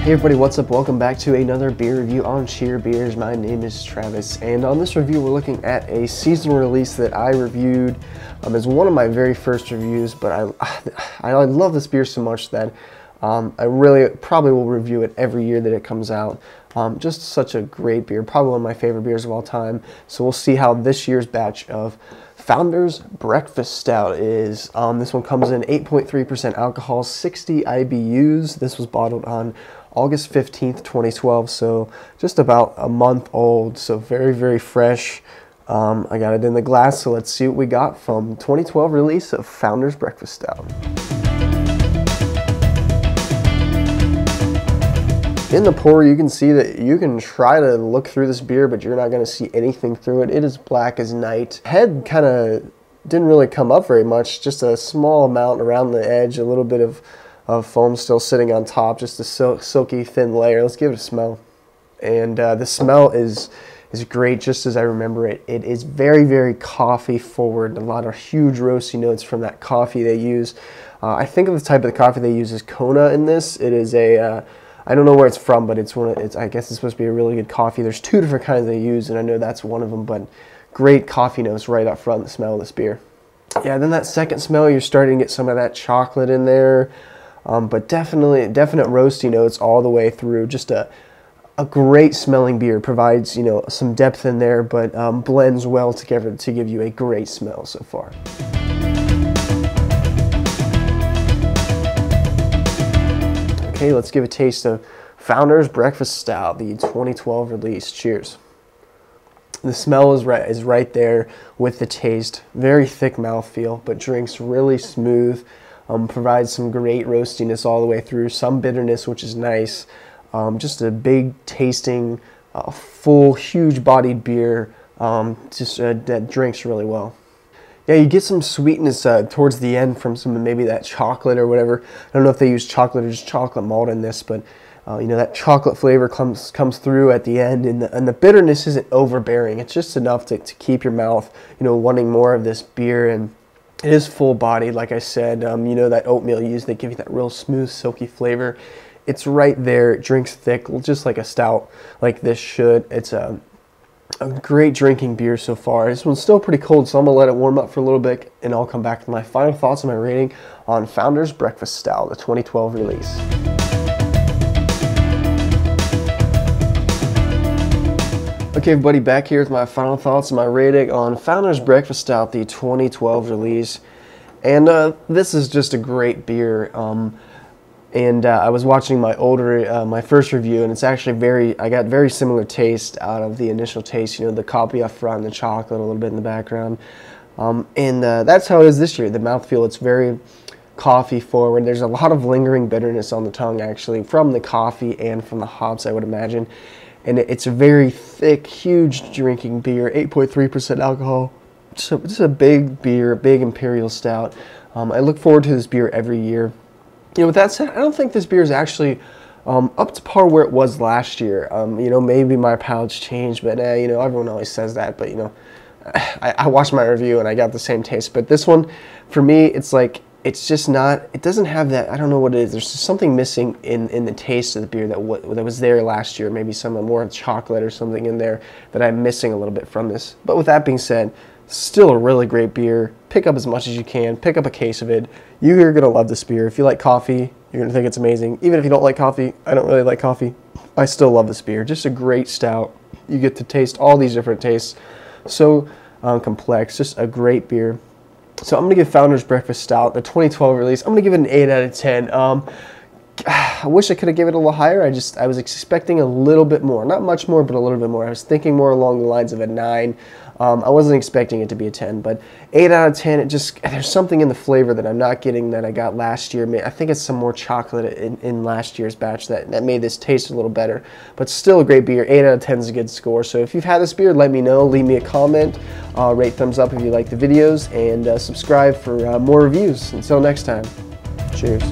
Hey everybody, what's up? Welcome back to another beer review on Cheer Beers. My name is Travis, and on this review we're looking at a seasonal release that I reviewed as one of my very first reviews, but I love this beer so much that I really probably will review it every year that it comes out. Just such a great beer, probably one of my favorite beers of all time. So we'll see how this year's batch of Founders Breakfast Stout is. This one comes in 8.3% alcohol, 60 IBUs. This was bottled on August 15th, 2012, so just about a month old, so very, very fresh. I got it in the glass, so let's see what we got from 2012 release of Founders Breakfast Stout. In the pour, you can see that you can try to look through this beer, but you're not going to see anything through it. It is black as night. Head kind of didn't really come up very much, just a small amount around the edge, a little bit of foam still sitting on top, just a silky thin layer. Let's give it a smell. And the smell is great, just as I remember it. It is very, very coffee forward. A lot of huge roasty notes from that coffee they use. I think of the type of the coffee they use is Kona in this. It is a I don't know where it's from, but I guess it's supposed to be a really good coffee. There's two different kinds they use, and I know that's one of them, but great coffee notes right up front, the smell of this beer. Yeah, then that second smell, you're starting to get some of that chocolate in there. But definite roasty notes all the way through. Just a great smelling beer. Provides, some depth in there, but blends well together to give you a great smell so far. Okay, let's give a taste of Founders Breakfast Stout, the 2012 release. Cheers. The smell is right there with the taste. Very thick mouthfeel, but drinks really smooth. Provides some great roastiness all the way through, some bitterness, which is nice. Just a big tasting, full, huge-bodied beer, that drinks really well. Yeah, you get some sweetness towards the end from some maybe that chocolate or whatever. I don't know if they use chocolate or just chocolate malt in this, but that chocolate flavor comes through at the end, and the bitterness isn't overbearing. It's just enough to keep your mouth, wanting more of this beer. And it is full-bodied, like I said. That oatmeal used, they give you that real smooth, silky flavor. It's right there. It drinks thick, just like a stout like this should. It's a great drinking beer so far. This one's still pretty cold, so I'm going to let it warm up for a little bit, and I'll come back to my final thoughts and my rating on Founders Breakfast Stout, the 2012 release. Okay, everybody, back here with my final thoughts and my rating on Founders Breakfast Stout, the 2012 release. And this is just a great beer. I was watching my first review, and it's actually I got very similar taste out of the initial taste. The coffee up front, the chocolate a little bit in the background. That's how it is this year. The mouthfeel, it's very coffee forward. There's a lot of lingering bitterness on the tongue, actually, from the coffee and from the hops, I would imagine. And it's a very thick, huge drinking beer, 8.3% alcohol. So it's a big beer, big imperial stout. I look forward to this beer every year. With that said, I don't think this beer is actually up to par where it was last year. Maybe my palate's changed, but everyone always says that. But I watched my review and I got the same taste. But this one, for me, it's like, it's just not, it doesn't have that, I don't know what it is. There's just something missing in the taste of the beer that was there last year. Maybe some more chocolate or something in there that I'm missing a little bit from this. But with that being said, still a really great beer. Pick up as much as you can. Pick up a case of it. You're going to love this beer. If you like coffee, you're going to think it's amazing. Even if you don't like coffee, I don't really like coffee, I still love this beer. Just a great stout. You get to taste all these different tastes. So complex. Just a great beer. So I'm going to give Founders Breakfast Stout, the 2012 release, I'm going to give it an 8 out of 10. I wish I could have given it a little higher. I was expecting a little bit more. Not much more, but a little bit more. I was thinking more along the lines of a 9. I wasn't expecting it to be a 10, but 8 out of 10, there's something in the flavor that I'm not getting that I got last year. I think it's some more chocolate in last year's batch that made this taste a little better, but still a great beer. 8 out of 10 is a good score. So if you've had this beer, let me know. Leave me a comment. Rate thumbs up if you like the videos, and subscribe for more reviews. Until next time, cheers.